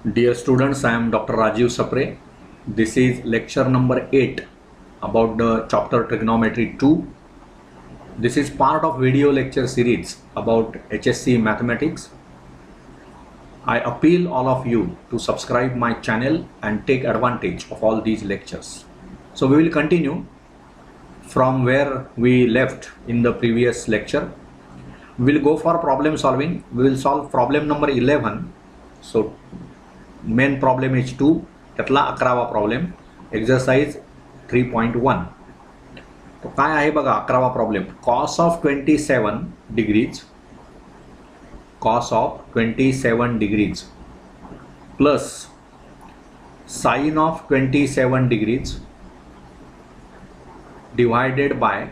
Dear students, I am Dr. Rajiv Sapre. This is lecture number 8 about the chapter Trigonometry 2. This is part of video lecture series about HSC Mathematics. I appeal all of you to subscribe my channel and take advantage of all these lectures. So we will continue from where we left in the previous lecture. We will go for problem solving. We will solve problem number 11. So main problem is 2 त्यातला 11वा problem exercise 3.1. तो काय आहे बघा 11वा problem. Cos of 27 degrees plus sine of 27 degrees divided by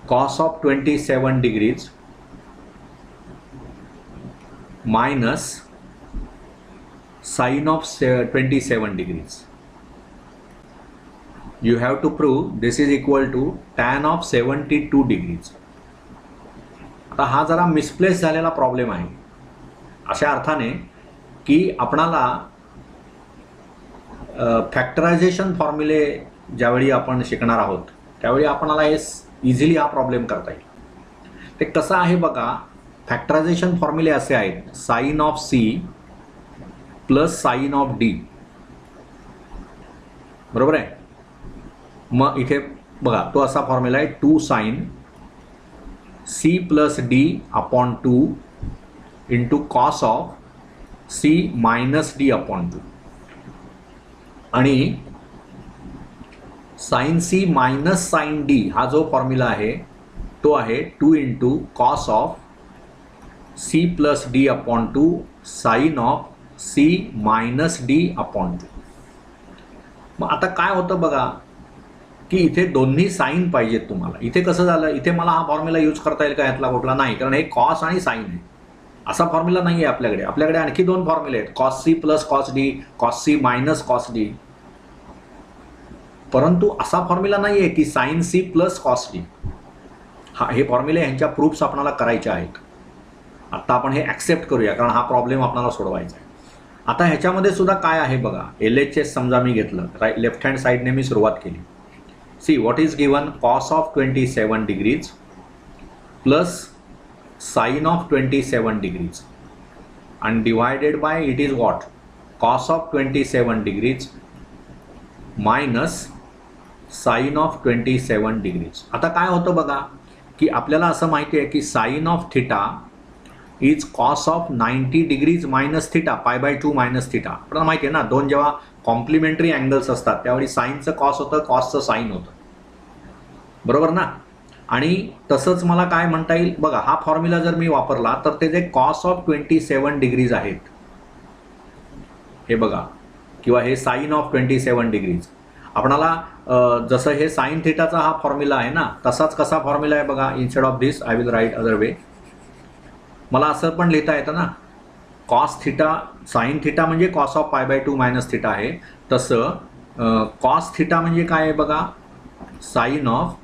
cos of 27 degrees minus sin of 27 degrees. You have to prove this is equal to tan of 72 degrees. आता हा जरा misplace झालेला problem आहे अशा अर्थाने की आपणाला फॅक्टरायझेशन फॉर्म्युले ज्यावेळी आपण शिकणार आहोत त्यावेळी आपणाला हे इझिली हा प्रॉब्लेम करता येईल. ते कसं आहे बघा. फॅक्टरायझेशन फॉर्म्युले असे आहेत sine of C plus sine of D. बरोबर आहे. मग इथे बघा तो असा फॉर्म्युला आहे 2 sine C plus D upon 2 into cos of C minus D upon 2 आणि sine C minus sine D हा जो फॉर्म्युला आहे तो आहे 2 into cos of C plus D upon 2 sine of C minus D upon 2. मग आता काय होतं बघा की इथे दोन्ही साईन पाहिजेत तुम्हाला. इथे कसं झालं इथे मला हा फॉर्म्युला यूज करता येईल का ह्यातला कुठला नाही कारण हे कॉस आणि साईन आहे. असा फॉर्म्युला नाही आहे आपल्याकडे. आपल्याकडे आणखी 2 फॉर्म्युले आहेत cos C plus cos D cos C minus cos D. परंतु असा फॉर्म्युला नाही आहे की sine C plus cos D. हा हे फॉर्म्युले ह्यांच्या प्रूफ्स आपल्याला करायचे आहेत. आता आपण हे ॲक्सेप्ट करूया कारण हा प्रॉब्लेम आपल्याला सोडवायचा आहे. आता ह्याच्यामध्ये सुद्धा काय आहे बघा. LHS समजा मी घेतलं लेफ्ट हँड साईडने मी सुरुवात केली. See what is given cos of 27 degrees plus sine of 27 degrees आणि divided by it is what cos of 27 degrees minus sine of 27 degrees. आता काय होतं बघा की आपल्याला असं माहिती आहे की sine of theta is cos of 90 degrees minus theta π/2 minus theta. आपल्याला माहिती आहे ना 2 जेव्हा कॉम्प्लिमेंटरी अँगल्स असतात त्यावेळी साईनचं कॉस होतं कॉसचं साईन होतं. बरोबर ना. आणि तसंच मला काय म्हणता येईल बघा हा फॉर्म्युला जर मी वापरला तर ते जे कॉस ऑफ 27 डिग्रीज आहेत हे बघा किंवा हे साइन ऑफ 27 डिग्रीज आपणाला जसं हे साइन थिटाचा हा फॉर्म्युला आहे ना तसाच कसा फॉर्म्युला आहे बघा. Instead of this I will write other way. मला असं पण लिहिता येतं ना कॉस थिटा साइन थिटा म्हणजे कॉस ऑफ π/2 मायनस थिटा आहे. तसं कॉस थिटा म्हणजे काय आहे बघा साइन ऑफ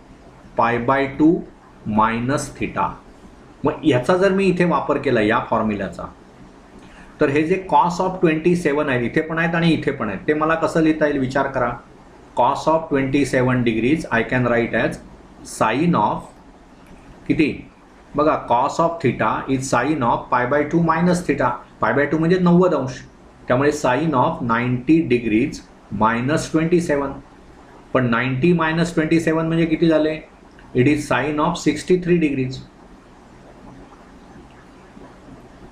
π/2 मायनस थिटा. मग ह्याचा जर मी इथे वापर केला या फॉर्म्युल्याचा तर हे जे कॉस ऑफ 27 आहेत इथे पण आहेत आणि इथे पण आहेत ते मला कसं लिहिता येईल विचार करा. Cos of 27 degrees I can write as sine of किती बघा cos of theta is sine of π/2 minus theta. π/2 म्हणजे 90 अंश त्यामुळे साइन ऑफ 90 डिग्रीज मायनस 27. पण 90 मायनस 27 म्हणजे किती झाले. It is sine of 63 degrees.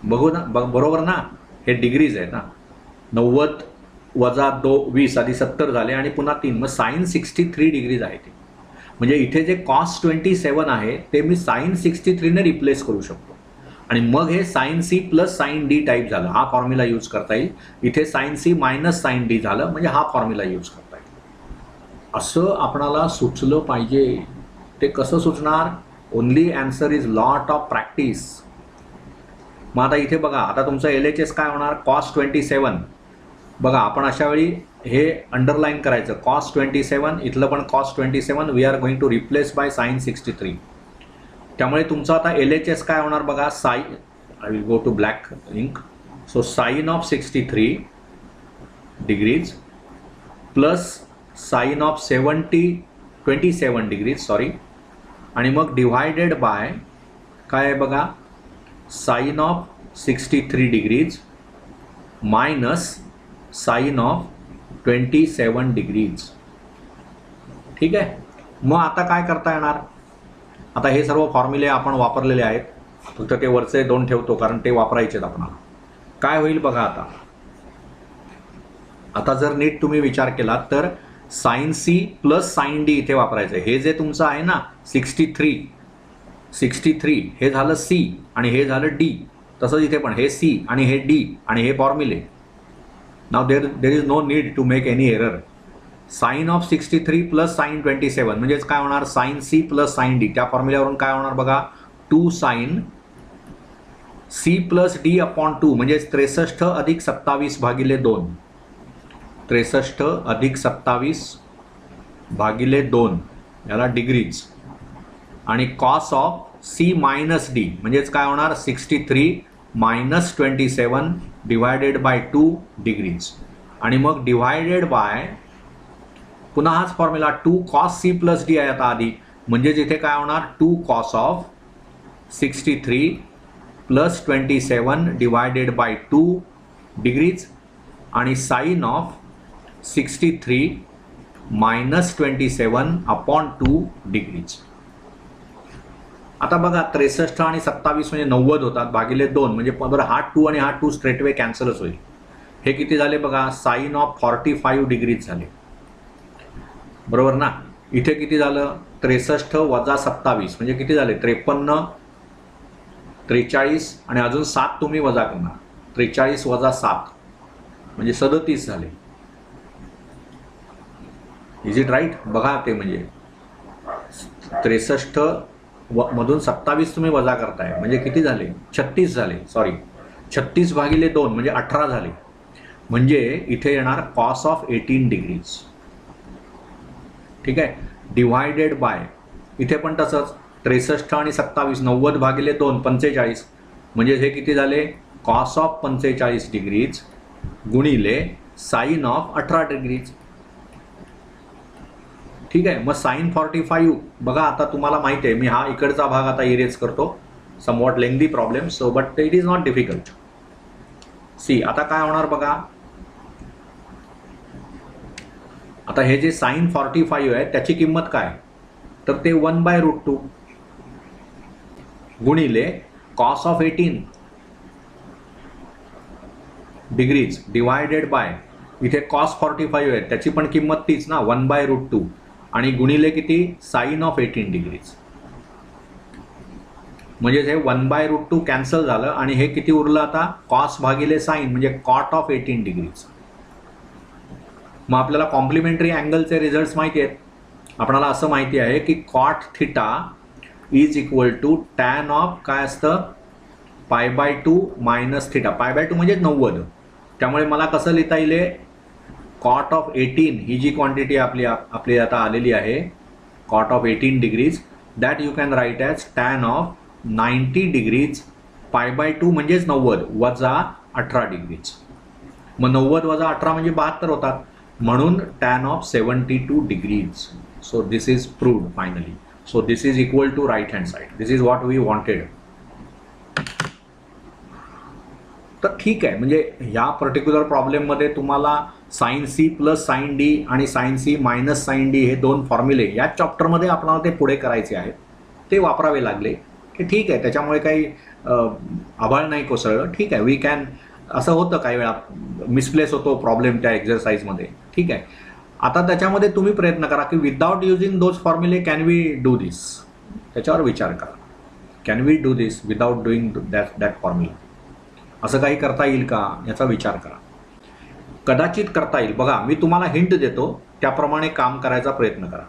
बघू ना बरोबर ना. हे डिग्रीज आहे ना 90 वजा 20 आधी 70 झाले आणि पुन्हा 3 मग साइन 63 डिग्रीज आहे ते. म्हणजे इथे जे कॉस 27 आहे ते मी साइन 63 ने रिप्लेस करू शकतो आणि मग हे sine C plus sine D type झालं. हा फॉर्म्युला यूज करता येईल. इथे sine C minus sine D झालं म्हणजे हा फॉर्म्युला यूज करता येईल. असं आपणाला सुचलं पाहिजे. ते कसं सुचणार. Only answer is lot of practice. मग आता इथे बघा आता तुमचं LHS काय होणार कॉस 27 बघा आपण अशा वेळी हे अंडरलाईन करायचं कॉस 27 इथलं पण cos 27 we are going to replace by sine 63. त्यामुळे तुमचं आता LHS काय होणार बघा. साई I will go to black ink. So sine of 63 degrees plus sine of 27 degrees sorry, आणि मग डिवायडेड बाय काय आहे बघा, sine of 63 degrees minus sine of 27 degrees. ठीक आहे. मग आता काय करता येणार, आता हे सर्व फॉर्म्युले आपण वापरलेले आहेत, फक्त ते वरचे दोन ठेवतो कारण ते वापरायचे आहेत आपणाला. काय होईल बघा, आता जर नीट तुम्ही विचार केला तर sine C plus sine D इथे वापरायचं आहे. हे जे तुमचं आहे ना 63 हे झालं सी आणि हे झालं डी, तसंच इथे पण हे सी आणि हे डी आणि हे फॉर्म्युले. Now there is no need to make any error. Sine of 63 plus sine 27 म्हणजेच काय होणार, sine C plus sine D. त्या फॉर्म्युल्यावरून काय होणार बघा, 2 sine C plus D upon 2 म्हणजे 63 अधिक 27 भागिले 2. 63 अधिक 27 भागिले 2 याला डिग्रीज, आणि cos of C minus D म्हणजेच काय होणार, 63 मायनस 27 डिवायडेड बाय 2 डिग्रीज, आणि मग डिवायडेड बाय पुन्हा हाच formula 2 cos C plus D आहे आता आधी, म्हणजेच इथे काय होणार 2 cos of 63 plus 27 divided by 2 degrees, आणि sine of 63 minus 27 upon 2 degrees. आता बघा 63 आणि 27 म्हणजे 90 होतात भागिले 2 म्हणजे बरं हा 2 आणि हा 2 स्ट्रेटवे कॅन्सलच होईल. हे किती झाले बघा, साइन ऑफ 45 डिग्रीज झाले, बरोबर ना. इथे किती झालं, 63 वजा 27 म्हणजे किती झाले, 53, 43 आणि अजून 7 तुम्ही वजा करणार, 43 वजा 7 म्हणजे 37 झाले. इज इट राईट बघा, ते म्हणजे 63 मधून 27 तुम्ही वजा करताय म्हणजे किती झाले, 36 झाले, सॉरी 36 भागिले 2 म्हणजे 18 झाले. म्हणजे इथे येणार कॉस ऑफ 18 डिग्रीज. ठीक आहे. डिवायडेड बाय इथे पण तसंच 63 आणि 27 90 भागिले 2 45 म्हणजे हे किती झाले, कॉस ऑफ 45 डिग्रीज गुणिले साइन ऑफ 18 डिग्रीज. ठीक आहे. मग साइन 45 बघा, आता तुम्हाला माहिती आहे मी हा इकडचा भाग आता इरेज करतो, somewhat lengthy problem, so but it is not difficult. See आता काय होणार बघा, आता हे जे साइन 45 आहे त्याची किंमत काय, तर ते 1/√2 गुणिले cos of 18 degrees divided by इथे कॉस 45 आहे त्याची पण किंमत तीच ना 1/√2 आणि गुणिले किती, साइन ऑफ 18 डिग्रीज. म्हणजे हे 1/√2 कॅन्सल झालं आणि हे किती उरलं आता, कॉस भागिले साइन म्हणजे कॉट ऑफ 18 डिग्रीज. मग आपल्याला कॉम्प्लिमेंटरी अँगलचे रिझल्ट्स माहिती आहेत. आपल्याला असं माहिती आहे की cot theta is equal to tan of काय असतं, π/2 मायनस थिटा. π/2 म्हणजे 90. त्यामुळे मला कसं लिहिता येईल, कॉट ऑफ 18 ही जी क्वांटिटी आपली आता आलेली आहे cot of 18 degrees, that you can write as tan of 90 degrees π/2 म्हणजेच 90 वजा 18 डिग्रीज. मग 90 वजा 18 म्हणजे 72 होतात, म्हणून tan of 72 degrees. So this is proved finally. So this is equal to right hand side. This is what we wanted. तर ठीक आहे, म्हणजे ह्या पर्टिक्युलर प्रॉब्लेममध्ये तुम्हाला sine C plus sine D आणि sine C minus sine D हे दोन फॉर्म्युले या चॅप्टरमध्ये आपल्याला ते पुढे करायचे आहेत, ते वापरावे लागले की ठीक आहे. त्याच्यामुळे काही आभाळ नाही कोसळलं. ठीक आहे, वी कॅन, असं होतं काही वेळा मिसप्लेस होतो प्रॉब्लेम त्या एक्झरसाइजमध्ये. ठीक आहे. आता त्याच्यामध्ये तुम्ही प्रयत्न करा की विदाउट युजिंग दोज फॉर्म्युले कॅन वी डू दिस, त्याच्यावर विचार करा. Can we do this without doing that formula, असं काही करता येईल का याचा विचार करा. कदाचित करता येईल. बघा मी तुम्हाला हिंट देतो, त्याप्रमाणे काम करायचा प्रयत्न करा.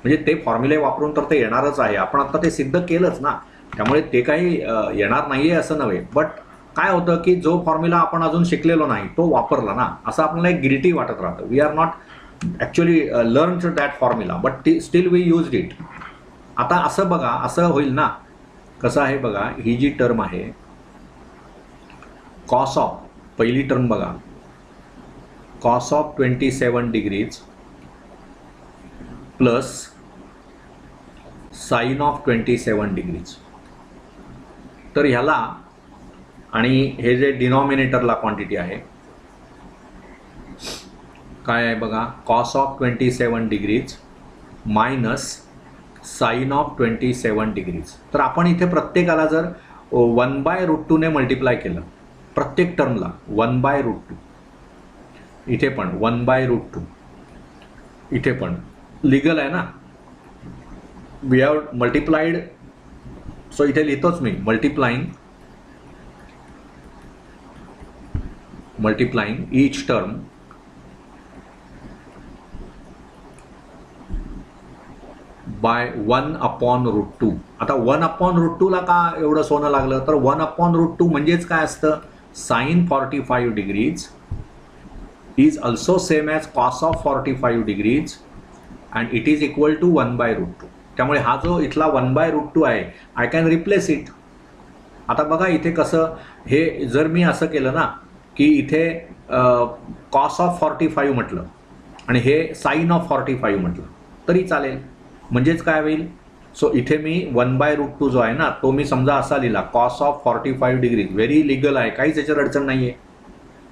म्हणजे ते फॉर्म्युले वापरून तर ते येणारच आहे, आपण आता ते सिद्ध केलंच ना, त्यामुळे ते काही येणार नाही आहे असं नव्हे. बट काय होतं की जो फॉर्म्युला आपण अजून शिकलेलो नाही तो वापरला ना, असं आपल्याला एक गिल्टी वाटत राहतं. We are not actually learn that formula but still we used it. आता असं बघा, असं होईल ना, कसं आहे बघा, ही जी टर्म आहे कॉस ऑफ पहिली टर्म बघा, cos of 27 degrees plus sine of 27 degrees. तर ह्याला आणि हे जे डिनॉमिनेटरला क्वांटिटी आहे काय आहे बघा, cos of 27 degrees minus sine of 27 degrees. तर आपण इथे प्रत्येकाला जर 1/√2 ने मल्टिप्लाय केलं, प्रत्येक टर्मला 1/√2, इथे पण 1/√2, इथे पण लिगल आहे ना, वी हॅव मल्टिप्लाइड. सो इथे लिहितोच मी मल्टिप्लाइंग ईच टर्म बाय 1/√2. आता 1/√2 ला का एवढं सोनं लागलं, तर 1/√2 म्हणजेच काय असतं, sine 45 degrees is also same as cos of 45 degrees and it is equal to 1/√2. त्यामुळे हा जो इथला 1/√2 आहे, आय कॅन रिप्लेस इट. आता बघा इथे कसं, हे जर मी असं केलं ना की इथे कॉस ऑफ 45 म्हटलं आणि हे साइन ऑफ 45 म्हटलं तरी चालेल. म्हणजेच काय होईल, सो इथे मी 1/√2 जो आहे ना तो मी समजा असा लिहिला, cos of 45 degrees. Very legal आहे, काहीच याच्यात अडचण नाही आहे.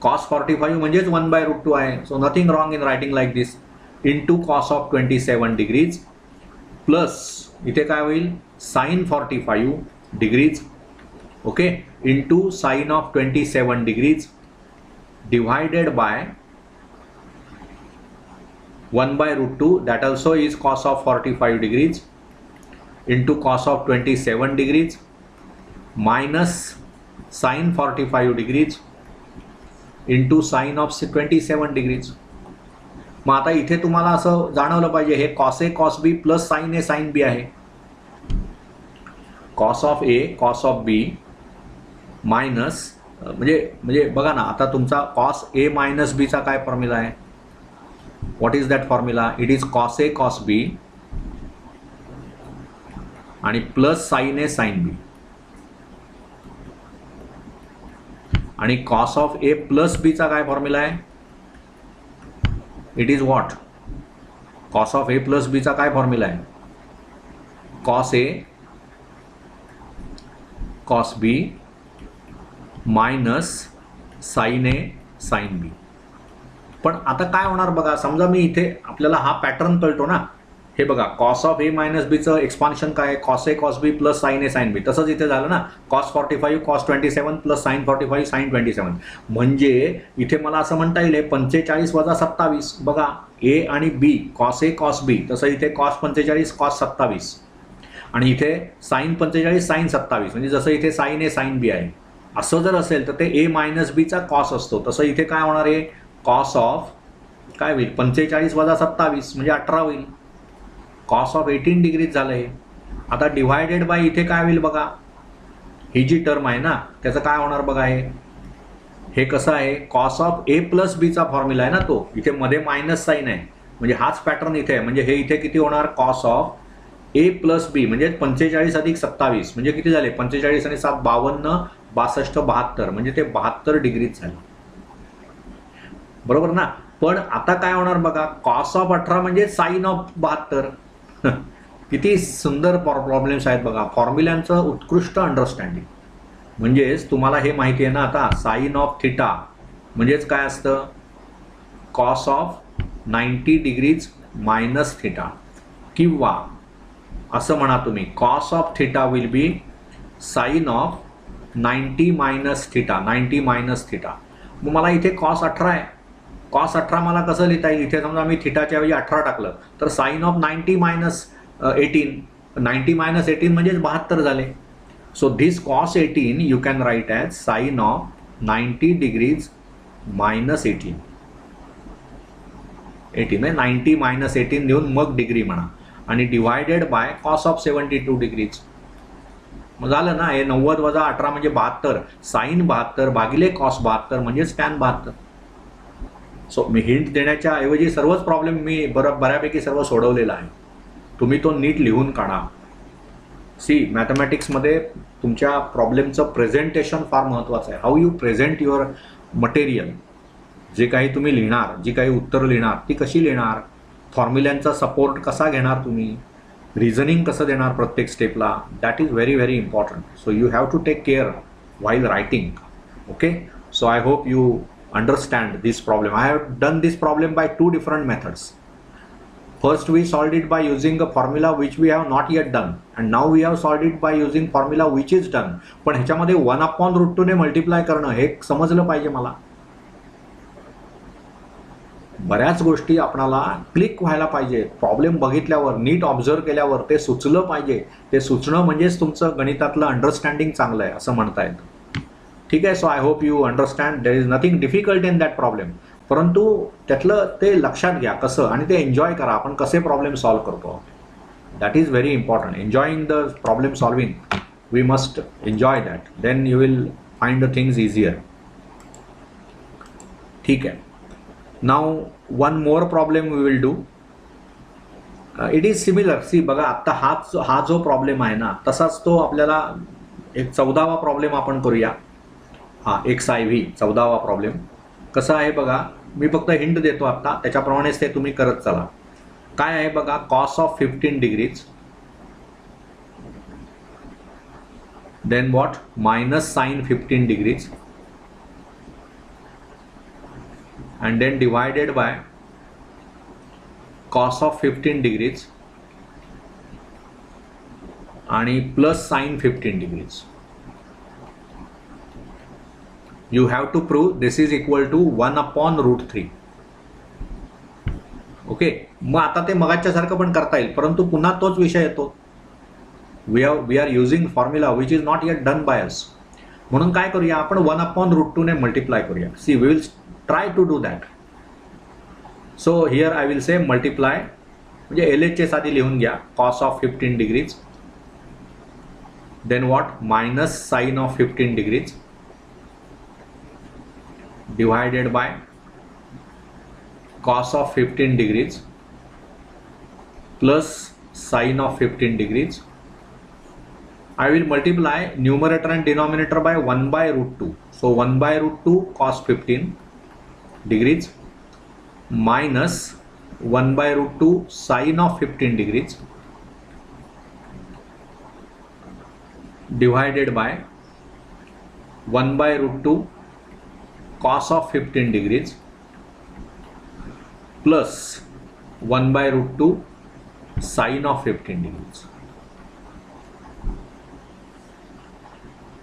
कॉस 45 म्हणजेच 1/√2 आहे. So nothing wrong in writing like this. Into cos of 27 degrees plus इथे काय होईल, sine 45 degrees, okay, into sine of 27 degrees divided by 1/√2, that also is cos of 45 degrees into cos of 27 degrees minus sin 45 degrees into sin of 27 degrees. मग आता इथे तुम्हाला असं जाणवलं पाहिजे, हे cos A cos B plus sin A sin B आहे. cos of A cos of B minus म्हणजे बघा ना, आता तुमचा cos A मायनस B चा काय फॉर्म्युला आहे, what is that formula? It is cos A cos B आणि plus sin A sin B आणि cos of A plus B चा काय फॉर्म्युला आहे, it is what, cos of A plus B चा काय फॉर्म्युला आहे, cos A cos B minus sin A sin B. पण आता काय होणार बघा, समजा मी इथे आपल्याला हा पॅटर्न कळतो ना, हे बघा कॉस ऑफ ए मायनस बीचं एक्सपान्शन काय, cos A cos B plus sine A sine B. तसंच इथे झालं ना, cos 45 cos 27 plus sine 45 sine 27. म्हणजे इथे मला असं म्हणता येईल 45 वजा 27. बघा ए आणि बी, कॉस ए कॉस बी, तसं इथे कॉस 45 कॉस 27 आणि इथे साइन 45 साइन 27. म्हणजे जसं इथे साइन ए साइन बी आहे, असं जर असेल तर ते ए मायनस बीचा कॉस असतो. तसं इथे काय होणार आहे, कॉस ऑफ काय होईल, 45 वजा 27 म्हणजे 18 होईल. कॉस ऑफ 18 डिग्रीज झालं हे. आता डिवायडेड बाय इथे काय होईल बघा, ही जी टर्म आहे ना त्याचं काय होणार बघा, हे कसं आहे, कॉस ऑफ ए प्लस बीचा फॉर्म्युला आहे ना तो, इथे मध्ये मायनस साइन आहे म्हणजे हाच पॅटर्न इथे आहे. म्हणजे हे इथे किती होणार, कॉस ऑफ ए प्लस बी म्हणजे 45 अधिक 27 म्हणजे किती झाले, 45 आणि 7 52 62 72 म्हणजे ते 72 डिग्रीज झाले, बरोबर ना. पण आता काय होणार बघा, कॉस ऑफ 18 म्हणजे साइन ऑफ 72. किती सुंदर प्रॉब्लेम्स आहेत बघा, फॉर्म्युल्यांचं उत्कृष्ट अंडरस्टँडिंग. म्हणजेच तुम्हाला हे माहिती आहे ना आता, साइन ऑफ थिटा म्हणजेच काय असतं, cos of 90 degrees minus theta, किंवा असं म्हणा तुम्ही cos of theta will be sine of 90 minus theta, 90 minus theta. मग मला इथे कॉस 18 आहे, कॉस 18 मला कसं लिहिता येईल, इथे समजा मी थिटाच्या ऐवजी 18 टाकलं तर साइन ऑफ 90 मायनस 18, 90 मायनस 18 म्हणजेच 72 झाले. So this cos 18 you can write as sine of 90 degrees minus 18 म्हणजे 90 मायनस 18 देऊन मग डिग्री म्हणा आणि divided bye cos of 72 degrees. मग झालं ना, हे 90 वजा 18 म्हणजे 72, साइन 72 भागिले कॉस 72 म्हणजे टॅन 72. सो मी हिंट देण्याच्या ऐवजी सर्वच प्रॉब्लेम मी बऱ्यापैकी सर्व सोडवलेला आहे. तुम्ही तो नीट लिहून काढा. सी मॅथमॅटिक्समध्ये तुमच्या प्रॉब्लेमचं प्रेझेंटेशन फार महत्त्वाचं आहे. How you present your material, जे काही तुम्ही लिहिणार, जी काही उत्तरं लिहिणार ती कशी लिहिणार, फॉर्म्युल्यांचा सपोर्ट कसा घेणार तुम्ही, रिझनिंग कसं देणार प्रत्येक स्टेपला, that is very very important. So you have to take care while writing. Okay, so I hope you understand this problem. I have done this problem by two different methods. First we solved it by using a formula which we have not yet done, and now we have solved it by using formula which is done. पण ह्याच्यामध्ये 1/√2 ने multiply करणं हे समजलं पाहिजे मला. बऱ्याच गोष्टी आपणाला क्लिक व्हायला पाहिजे. प्रॉब्लेम बघितल्यावर, नीट ऑब्झर्व केल्यावर ते सुचलं पाहिजे. ते सुचणं म्हणजेच तुमचं गणितातलं अंडरस्टँडिंग चांगलं आहे असं म्हणता येतं. ठीक आहे. So I hope you understand. There is nothing difficult in that problem. परंतु त्यातलं ते लक्षात घ्या कसं, आणि ते एन्जॉय करा. आपण कसे प्रॉब्लेम सॉल्व्ह करतो, that is very important. Enjoying the problem solving, we must enjoy that. Then you will find the things easier. ठीक आहे. Now one more problem we will do. It is similar. See बघा, आत्ता हा जो problem आहे ना, तसाच तो आपल्याला एक 14वा प्रॉब्लेम आपण करूया. हा XIV 14वा प्रॉब्लेम कसा आहे बघा. मी फक्त हिंट देतो आत्ता, त्याच्याप्रमाणेच ते तुम्ही करत चला. काय आहे बघा, cos of 15 degrees, then what, minus sine 15 degrees, and then divided by cos of 15 degrees आणि plus sin 15 degrees. You have to prove this is equal to 1/√3. Okay. मग आता ते मगाच्या सारखं पण करता येईल, परंतु पुन्हा तोच विषय येतो. We are using formula which is not yet done by us. म्हणून काय करूया आपण, 1/√2 ने मल्टिप्लाय करूया. See we will try to do that. So here I will say multiply, म्हणजे LHS आधी लिहून घ्या, cos of 15 degrees, then what, minus sin of 15 degrees divided by cos of 15 degrees plus sin of 15 degrees. I will multiply numerator and denominator by 1/√2. So 1/√2 cos 15 degrees minus 1/√2 sin of 15 degrees divided by 1/√2 cos of 15 degrees plus 1/√2 sin of 15 degrees.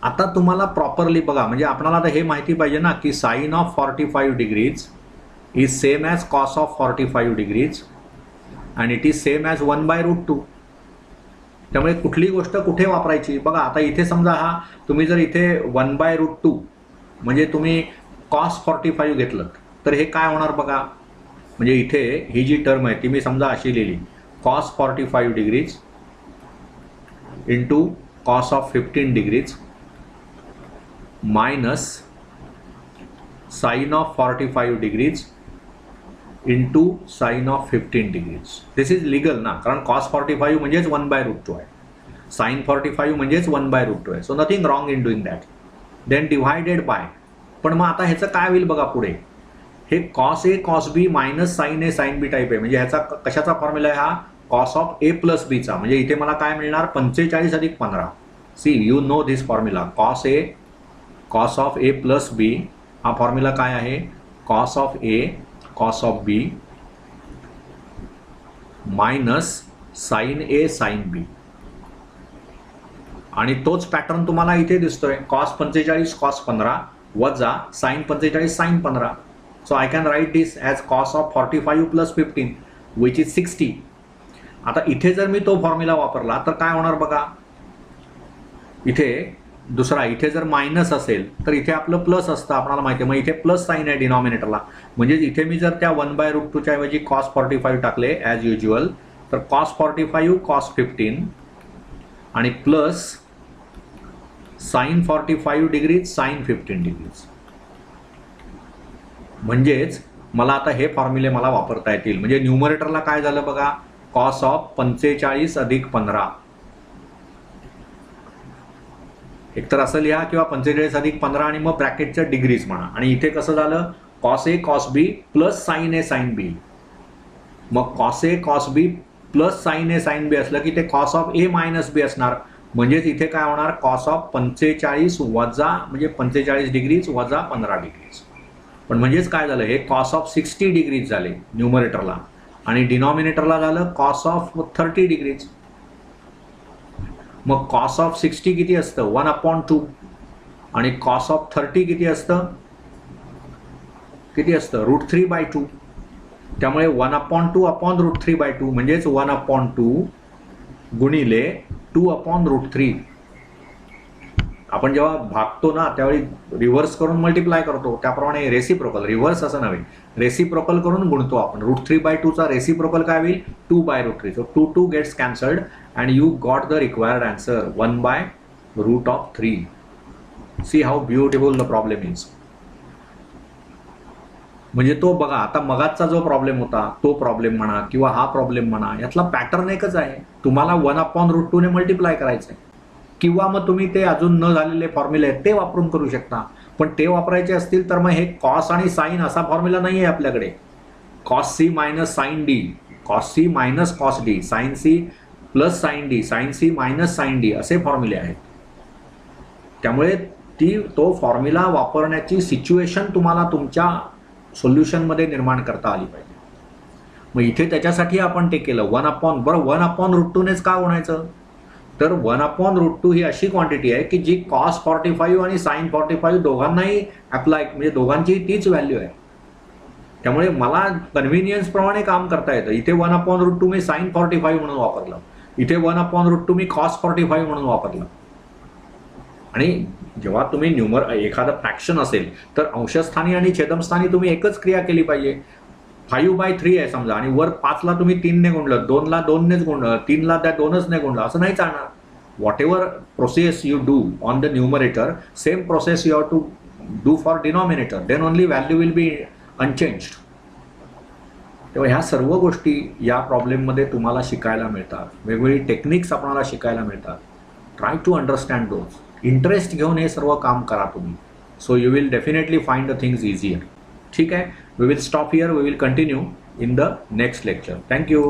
आता तुम्हाला properly बघा, म्हणजे आपल्याला आता हे माहिती पाहिजे ना की sine of 45 degrees is same as cos of 45 degrees आणि इट इज सेम ॲज 1/√2. त्यामुळे कुठली गोष्ट कुठे वापरायची बघा. आता इथे समजा हा तुम्ही जर इथे 1/√2 म्हणजे तुम्ही कॉस 45 घेतलं तर हे काय होणार बघा. म्हणजे इथे ही जी टर्म आहे ती मी समजा अशी लिहिली, cos 45 degrees into cos of 15 degrees minus sine of 45 degrees into sine of 15 degrees. This is legal ना, कारण कॉस 45 म्हणजेच 1/√2 आहे, साइन 45 म्हणजेच 1/√2 आहे. So nothing wrong in doing that. Then divided by. पण मग आता ह्याचं काय होईल बघा पुढे. हे cos A cos B minus sine A sine B type आहे. म्हणजे ह्याचा कशाचा फॉर्म्युला आहे हा, कॉस ऑफ ए प्लस बीचा. म्हणजे इथे मला काय मिळणार, 45 अधिक 15. See you know this formula, cos A cos of A plus B. हा फॉर्म्युला काय आहे, cos of A cos of B minus sine A sine B. आणि तोच पॅटर्न तुम्हाला इथे दिसतोय, कॉस 45 कॉस 15 वजा sine 45 sine 15. So I can write this as cos of 45 plus 15 which is 60. आता इथे जर मी तो फॉर्म्युला वापरला तर काय होणार बघा. इथे दुसरा, इथे जर मायनस असेल तर इथे आपलं प्लस असतं, आपल्याला माहिती आहे. मग इथे प्लस साइन आहे डिनॉमिनेटरला. म्हणजे इथे मी जर त्या 1/√2च्या ऐवजी कॉस 45 टाकले ॲज युज्युअल, तर कॉस 45 कॉस 15 आणि plus sine 45 degrees sine 15 degrees. म्हणजेच मला आता हे फॉर्म्युले मला वापरता येतील. म्हणजे न्यूमरेटरला काय झालं बघा, कॉस ऑफ 45 अधिक 15 एकतर असं लिहा किंवा 45 अधिक 15 आणि मग ब्रॅकेटच्या डिग्रीज म्हणा. आणि इथे कसं झालं, cos A cos B plus sine A sine B. मग cos A cos B plus sine A sine B असलं की ते cos of A minus B असणार. म्हणजेच इथे काय होणार, कॉस ऑफ 45 वजा म्हणजे 45 डिग्रीज वजा 15 डिग्रीज. पण म्हणजेच काय झालं, हे कॉस ऑफ 60 डिग्रीज झाले न्यूमरेटरला आणि डिनॉमिनेटरला झालं कॉस ऑफ 30 डिग्रीज. मग कॉस ऑफ 60 किती असतं, 1/2 आणि कॉस ऑफ 30 किती असतं √3/2. त्यामुळे 1/2 अपॉन √3/2 म्हणजेच 1/2 गुणिले 2/√3. आपण जेव्हा भागतो ना त्यावेळी रिव्हर्स करून मल्टिप्लाय करतो, त्याप्रमाणे रेसिप्रोकल, रिव्हर्स असं नव्हे, रेसिप्रोकल करून गुणतो आपण. √3/2 चा रेसिप्रोकल काय होईल, 2/√3. So 2 gets cancelled and you got the required answer 1/√3. See how beautiful the problem is. म्हणजे तो बघा, आता मगाचा जो प्रॉब्लेम होता तो प्रॉब्लेम म्हणा किंवा हा प्रॉब्लेम म्हणा, यातला पॅटर्न एकच आहे. तुम्हाला 1/√2 ने मल्टिप्लाय करायचं आहे किंवा मग तुम्ही ते अजून न झालेले फॉर्म्युले आहेत ते वापरून करू शकता. पण ते वापरायचे असतील तर मग हे कॉस आणि साईन असा फॉर्म्युला नाही आहे आपल्याकडे. Cos C minus sine D, cos C minus cos D, sine C plus sine D, sine C minus sine D असे फॉर्म्युले आहेत. त्यामुळे तो फॉर्म्युला वापरण्याची सिच्युएशन तुम्हाला तुमच्या सोल्युशनमध्ये निर्माण करता आली पाहिजे. मग इथे त्याच्यासाठी आपण ते केलं 1/√2 नेच का गुणायचं, तर 1/√2 ही अशी क्वांटिटी आहे की जी कॉस 45 आणि साईन 45 दोघांनाही अप्लाय, म्हणजे दोघांची तीच व्हॅल्यू आहे. त्यामुळे मला कन्व्हिनियन्स प्रमाणे काम करता येतं. इथे 1/√2 मी साईन 45 म्हणून वापरलं, इथे 1/√2 मी कॉस 45 म्हणून वापरलं. आणि जेव्हा तुम्ही एखादं फ्रॅक्शन असेल तर अंशस्थानी आणि छेदमस्थानी तुम्ही एकच क्रिया केली पाहिजे. 5/3 आहे समजा आणि वर 5ला तुम्ही 3 ने गुणलं, 2ला 2 नेच गुणलं, 3ला त्या 2च ने गुणलं, असं नाही चालणार. Whatever process you do on the numerator, same process you have to do for denominator, then only value will be unchanged. तेव्हा ह्या सर्व गोष्टी या प्रॉब्लेममध्ये तुम्हाला शिकायला मिळतात. वेगवेगळी टेक्निक्स आपल्याला शिकायला मिळतात. Try to understand those. Interest घेऊन हे सर्व काम करा तुम्ही. So you will definitely find the things easier. ठीक आहे, we will stop here, we will continue in the next lecture. Thank you.